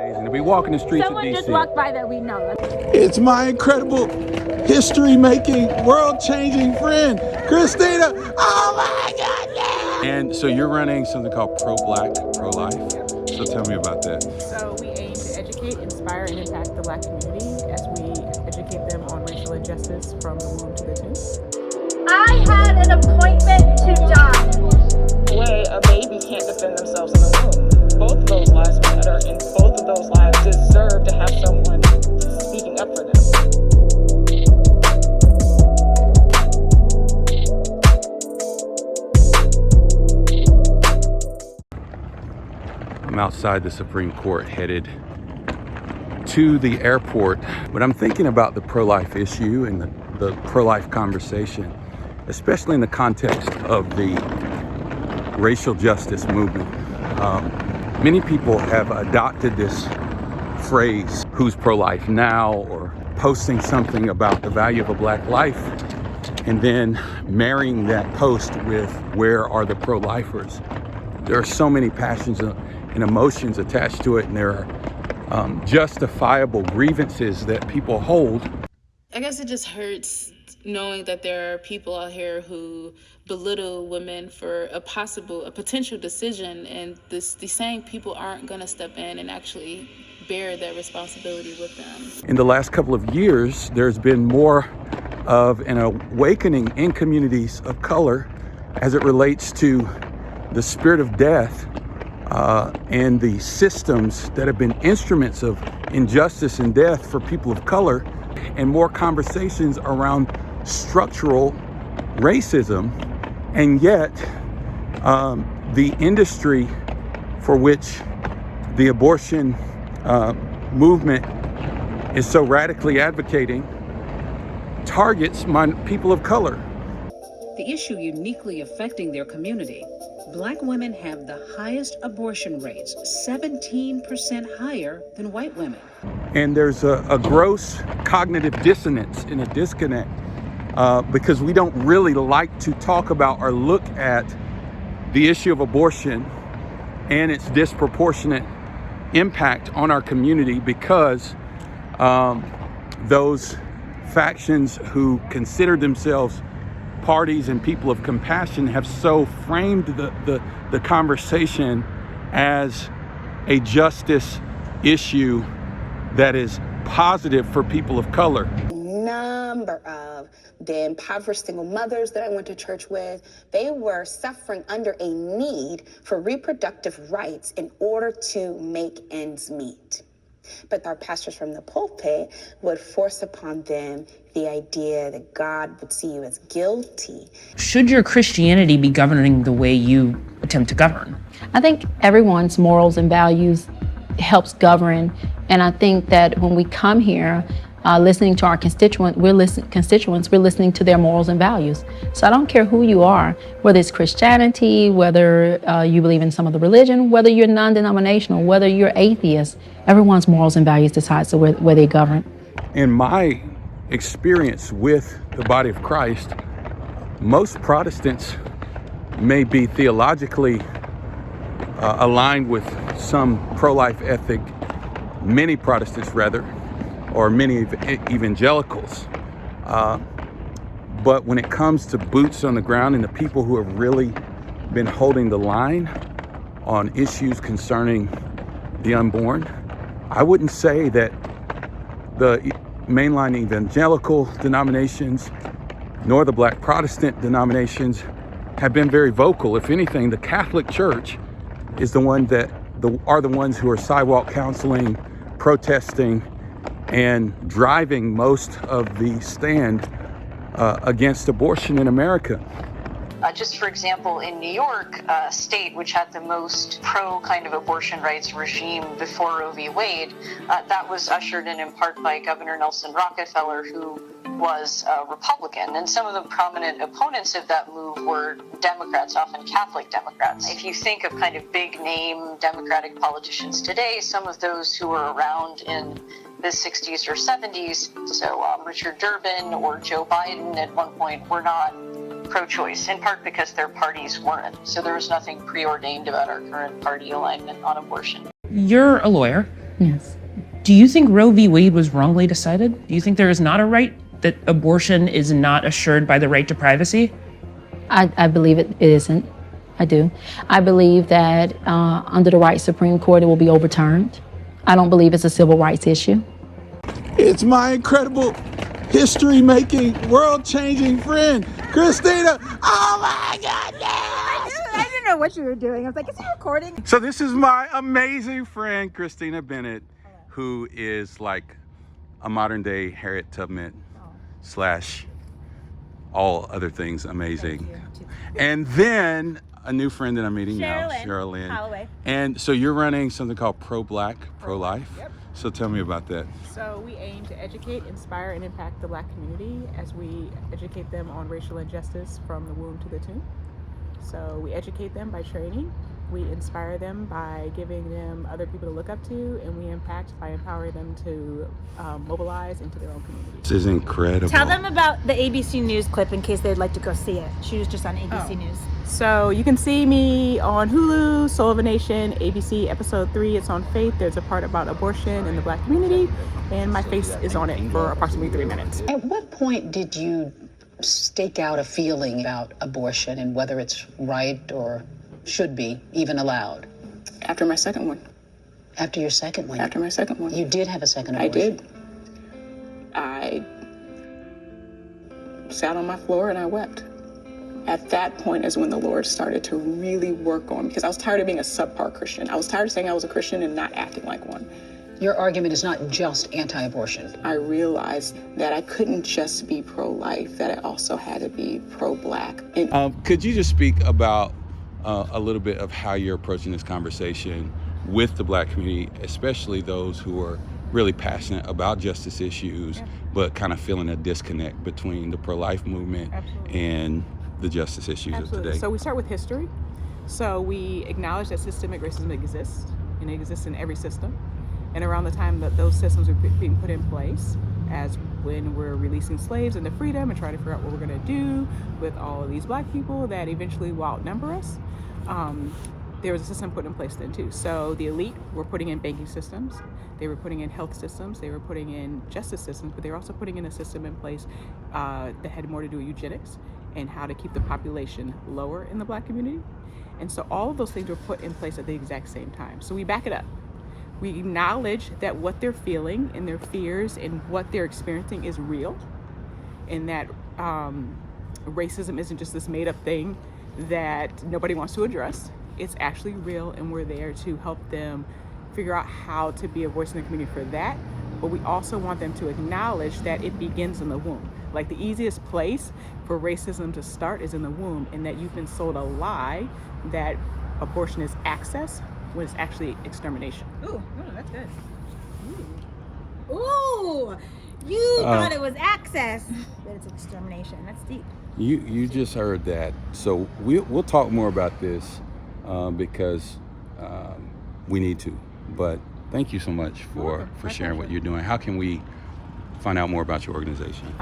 amazing to be walking the streets Someone of DC. just walked by that we know. It's my incredible history-making, world-changing friend, Christina. Oh my God, yeah! And so you're running something called Pro-Black, Pro-Life. So tell me about that. So we aim to educate, inspire, and impact the Black community as we educate them on racial injustice from the womb to the tomb. I had an appointment to die. Way a baby can't defend themselves in the womb. Both of those lives matter, and both of those lives deserve to have someone speaking up for them. I'm outside the Supreme Court headed to the airport, but I'm thinking about the pro-life issue and the pro-life conversation, especially in the context of the racial justice movement. Many people have adopted this phrase, who's pro-life now, or posting something about the value of a black life, and then marrying that post with where are the pro-lifers. There are so many passions and emotions attached to it, and there are justifiable grievances that people hold. I guess it just hurts knowing that there are people out here who belittle women for a potential decision, and these same people aren't going to step in and actually bear that responsibility with them. In the last couple of years, there's been more of an awakening in communities of color as it relates to the spirit of death and the systems that have been instruments of injustice and death for people of color, and more conversations around structural racism. And yet the industry for which the abortion movement is so radically advocating targets people of color. The issue uniquely affecting their community. Black women have the highest abortion rates, 17% higher than white women. And there's a gross cognitive dissonance and a disconnect because we don't really like to talk about or look at the issue of abortion and its disproportionate impact on our community, because those factions who consider themselves parties and people of compassion have so framed the conversation as a justice issue that is positive for people of color. Number of the impoverished single mothers that I went to church with, they were suffering under a need for reproductive rights in order to make ends meet. But our pastors from the pulpit would force upon them the idea that God would see you as guilty. Should your Christianity be governing the way you attempt to govern? I think everyone's morals and values helps govern. And I think that when we come here, listening to our constituents, we're listening to their morals and values. So I don't care who you are, whether it's Christianity, whether you believe in some other religion, whether you're non-denominational, whether you're atheist, everyone's morals and values decides where they govern. In my experience with the body of Christ, most Protestants may be theologically aligned with some pro-life ethic, many Protestants rather, or many evangelicals. But when it comes to boots on the ground and the people who have really been holding the line on issues concerning the unborn, I wouldn't say that the mainline evangelical denominations nor the Black Protestant denominations have been very vocal. If anything, the Catholic Church is the ones who are sidewalk counseling, protesting, and driving most of the stand against abortion in America. Just for example, in New York, a state which had the most pro kind of abortion rights regime before Roe v. Wade, that was ushered in part by Governor Nelson Rockefeller, who was a Republican. And some of the prominent opponents of that move were Democrats, often Catholic Democrats. If you think of kind of big name Democratic politicians today, some of those who were around in the 60s or 70s, so Richard Durbin or Joe Biden at one point were not pro-choice, in part because their parties weren't. So there was nothing preordained about our current party alignment on abortion. You're a lawyer. Yes. Do you think Roe v. Wade was wrongly decided? Do you think there is not a right, that abortion is not assured by the right to privacy? I believe it isn't. I do. I believe that under the right Supreme Court, it will be overturned. I don't believe it's a civil rights issue. It's my incredible history-making, world-changing friend, Christina. Oh my goodness! I didn't know what you were doing. I was like, is he recording? So this is my amazing friend, Christina Bennett, who is like a modern day Harriet Tubman / all other things amazing. And then a new friend that I'm meeting now, Sherilyn. Holloway. And so you're running something called Pro-Black, Pro-Life. Yep. So tell me about that. So we aim to educate, inspire, and impact the Black community as we educate them on racial injustice from the womb to the tomb. So we educate them by training, we inspire them by giving them other people to look up to, and we impact by empowering them to mobilize into their own community. This is incredible. Tell them about the ABC News clip in case they'd like to go see it. She was just on ABC News. So you can see me on Hulu, Soul of a Nation, ABC episode 3. It's on faith. There's a part about abortion in the Black community, and my face is on it for approximately 3 minutes. At what point did you stake out a feeling about abortion and whether it's right or should be even allowed? After my second one. After your second one? After my second one. You did have a second I abortion? did. I sat on my floor and I wept. At that point is when the Lord started to really work on me, because I was tired of being a subpar Christian. I was tired of saying I was a Christian and not acting like one. Your argument is not just anti-abortion. I realized that I couldn't just be pro-life, that I also had to be pro-Black. And Could you just speak about a little bit of how you're approaching this conversation with the Black community, especially those who are really passionate about justice issues, but kind of feeling a disconnect between the pro-life movement and the justice issues of today? So we start with history. So we acknowledge that systemic racism exists, and it exists in every system. And around the time that those systems were being put in place, as when we're releasing slaves into freedom and trying to figure out what we're going to do with all of these Black people that eventually will outnumber us, there was a system put in place then too. So the elite were putting in banking systems, they were putting in health systems, they were putting in justice systems, but they were also putting in a system in place that had more to do with eugenics and how to keep the population lower in the Black community. And so all of those things were put in place at the exact same time. So we back it up. We acknowledge that what they're feeling and their fears and what they're experiencing is real, and that racism isn't just this made up thing that nobody wants to address. It's actually real, and we're there to help them figure out how to be a voice in the community for that. But we also want them to acknowledge that it begins in the womb. Like, the easiest place for racism to start is in the womb, and that you've been sold a lie that abortion is access when it's actually extermination. Ooh, that's good. Ooh, you thought it was access, but it's extermination. That's deep. You just heard that. So we'll talk more about this because we need to. But thank you so much for sharing what you're doing. How can we find out more about your organization?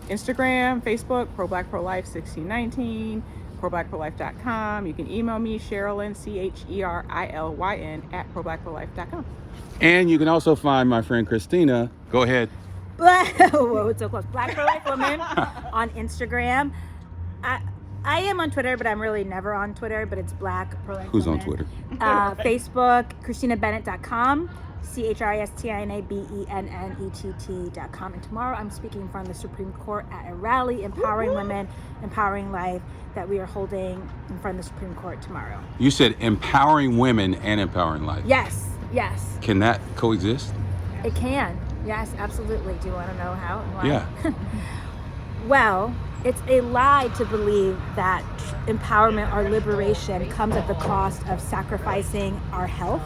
Instagram, Facebook, Pro-Black Pro-Life 1619, problackprolife.com. You can email me, Sherilyn, CHERILYN, @problackprolife.com. And you can also find my friend Christina. Go ahead. Whoa, it's so close. Black Pro-Life Woman on Instagram. I am on Twitter, but I'm really never on Twitter, but it's Black Pro-Life Who's Woman. on Twitter? Facebook, ChristinaBennett.com, ChristinaBennett.com. And tomorrow I'm speaking in front of the Supreme Court at a rally, Empowering Women, Empowering Life, that we are holding in front of the Supreme Court tomorrow. You said empowering women and empowering life. Yes. Can that coexist? It can. Yes, absolutely. Do you want to know how and why? Yeah. Well, it's a lie to believe that empowerment or liberation comes at the cost of sacrificing our health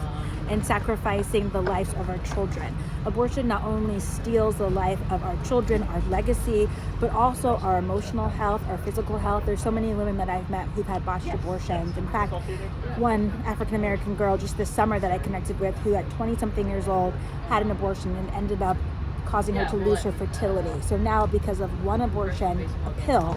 and sacrificing the lives of our children. Abortion not only steals the life of our children, our legacy, but also our emotional health, our physical health. There's so many women that I've met who've had botched abortions. In fact, one African-American girl just this summer that I connected with, who at 20-something years old had an abortion and ended up causing her to lose her fertility. So now, because of one abortion, a pill,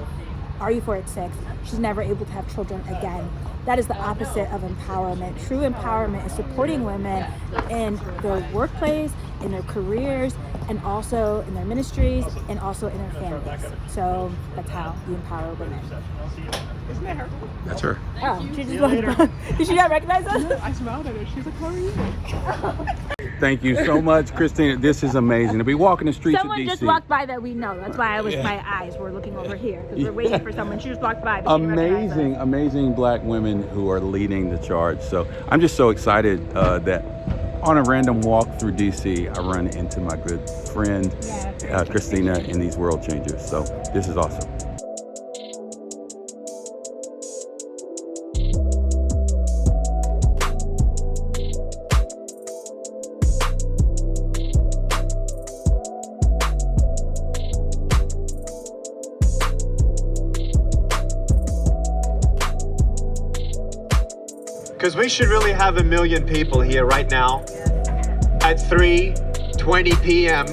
RU486, she's never able to have children again. That is the opposite of empowerment. True empowerment is supporting women in their workplace, in their careers, and also in their ministries, and also in their families. So that's how you empower women. Isn't that her? That's her. Oh, she just did she not recognize us? I smiled at her. She's like, how are you? Thank you so much, Christina. This is amazing. To be walking the streets Someone of DC. just walked by that we know. That's why my eyes were looking over here, because we're waiting for someone. She just walked by. But she didn't recognize us. Amazing black women who are leading the charge. So I'm just so excited that on a random walk through DC, I run into my good friend, Christina, in these World Changers. So this is awesome. Because we should really have 1 million people here right now at 3:20 p.m.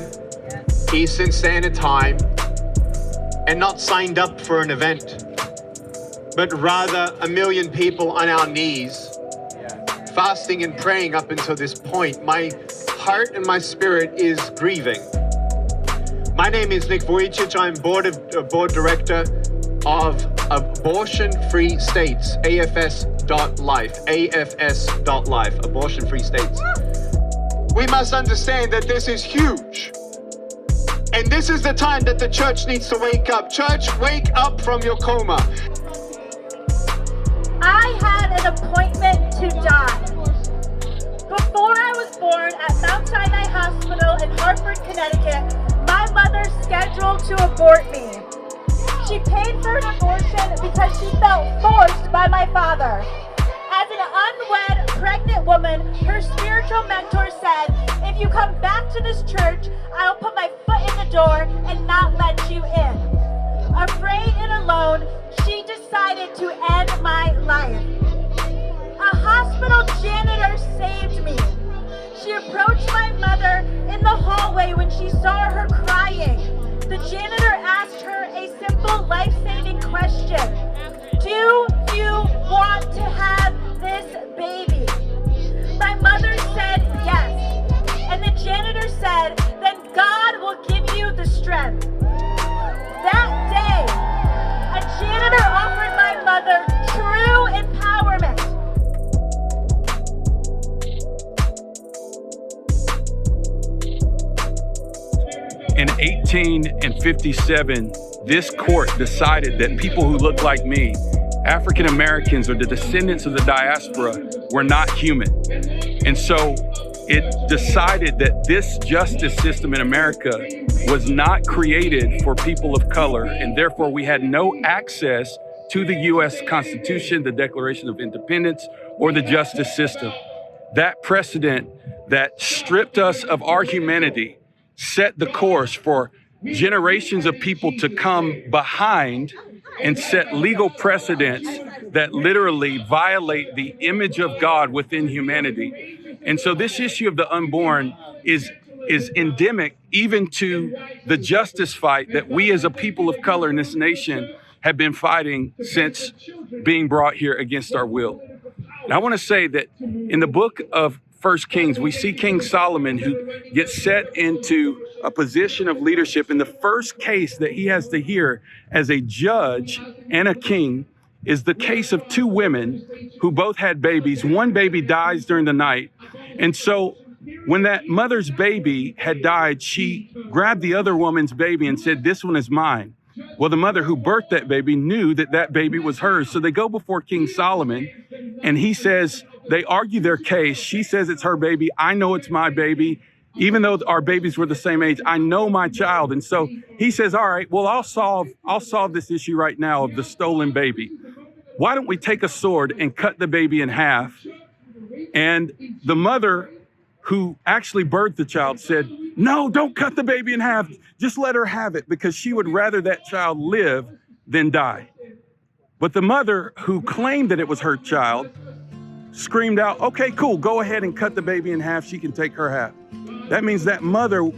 Eastern Standard Time, and not signed up for an event, but rather 1 million people on our knees, fasting and praying up until this point. My heart and my spirit is grieving. My name is Nick Vujicic. I'm board director of Abortion Free States, AFS.life, AFS.life, Abortion Free States. We must understand that this is huge. And this is the time that the church needs to wake up. Church, wake up from your coma. I had an appointment to die. Before I was born at Mount Sinai Hospital in Hartford, Connecticut, my mother scheduled to abort me. She paid for an abortion because she felt forced by my father. As an unwed, pregnant woman, her spiritual mentor said, if you come back to this church, I'll put my foot in the door and not let you in. Afraid and alone, she decided to end my life. A hospital janitor saved me. She approached my mother in the hallway when she saw her crying. The janitor asked her a simple life-saving question. Do you want to have this baby? My mother said yes. And the janitor said, then God will give you the strength. That day, a janitor offered my mother true empowerment. In 1857, this court decided that people who look like me, African Americans or the descendants of the diaspora, were not human. And so it decided that this justice system in America was not created for people of color, and therefore we had no access to the U.S. Constitution, the Declaration of Independence, or the justice system. That precedent that stripped us of our humanity set the course for generations of people to come behind and set legal precedents that literally violate the image of God within humanity. And so this issue of the unborn is endemic even to the justice fight that we as a people of color in this nation have been fighting since being brought here against our will. And I want to say that in the book of 1 Kings, we see King Solomon, who gets set into a position of leadership. And the first case that he has to hear as a judge and a king is the case of two women who both had babies. One baby dies during the night. And so when that mother's baby had died, she grabbed the other woman's baby and said, this one is mine. Well, the mother who birthed that baby knew that that baby was hers. So they go before King Solomon, and he says, they argue their case. She says it's her baby. I know it's my baby. Even though our babies were the same age, I know my child. And so he says, all right, well, I'll solve this issue right now of the stolen baby. Why don't we take a sword and cut the baby in half? And the mother who actually birthed the child said, no, don't cut the baby in half. Just let her have it, because she would rather that child live than die. But the mother who claimed that it was her child screamed out, okay, cool, go ahead and cut the baby in half. She can take her half. That means that mother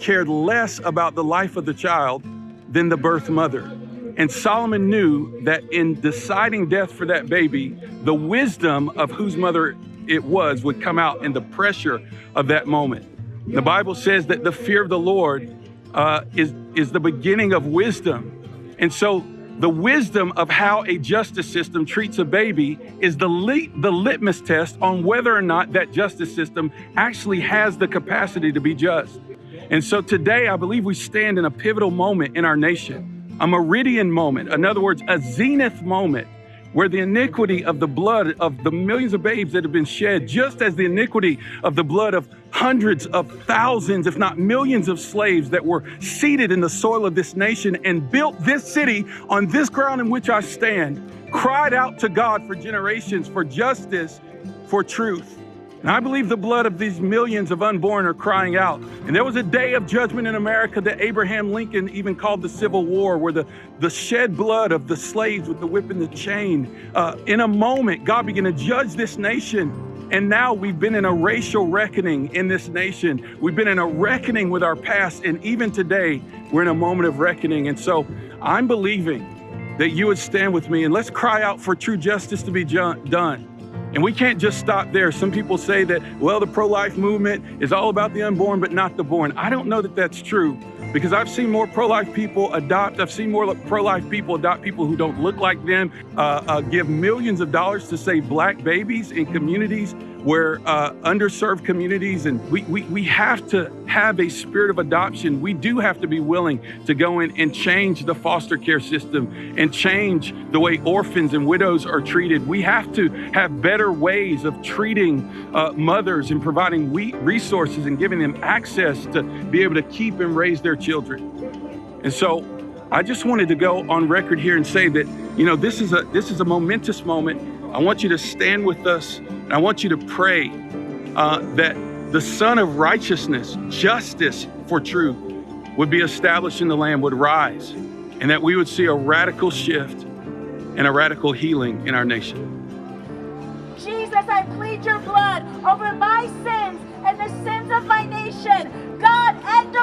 cared less about the life of the child than the birth mother. And Solomon knew that in deciding death for that baby, the wisdom of whose mother it was would come out in the pressure of that moment. The Bible says that the fear of the Lord is the beginning of wisdom. And so the wisdom of how a justice system treats a baby is the litmus test on whether or not that justice system actually has the capacity to be just. And so today, I believe we stand in a pivotal moment in our nation, a meridian moment, in other words, a zenith moment, where the iniquity of the blood of the millions of babes that have been shed, just as the iniquity of the blood of hundreds of thousands, if not millions of slaves that were seated in the soil of this nation and built this city on this ground in which I stand, cried out to God for generations, for justice, for truth. And I believe the blood of these millions of unborn are crying out. And there was a day of judgment in America that Abraham Lincoln even called the Civil War, where the shed blood of the slaves with the whip and the chain. In a moment, God began to judge this nation. And now we've been in a racial reckoning in this nation. We've been in a reckoning with our past. And even today, we're in a moment of reckoning. And so I'm believing that you would stand with me and let's cry out for true justice to be done. And we can't just stop there. Some people say that, well, the pro-life movement is all about the unborn, but not the born. I don't know that that's true, because I've seen more pro-life people adopt. I've seen more pro-life people adopt people who don't look like them, give millions of dollars to save black babies in communities where underserved communities. And we have to have a spirit of adoption. We do have to be willing to go in and change the foster care system and change the way orphans and widows are treated. We have to have better ways of treating mothers and providing resources and giving them access to be able to keep and raise their children. And so I just wanted to go on record here and say that, you know, this is a momentous moment. I want you to stand with us, and I want you to pray that the Son of Righteousness, justice for truth, would be established in the land, would rise, and that we would see a radical shift and a radical healing in our nation. Jesus, I plead your blood over my sins and the sins of my nation. God, end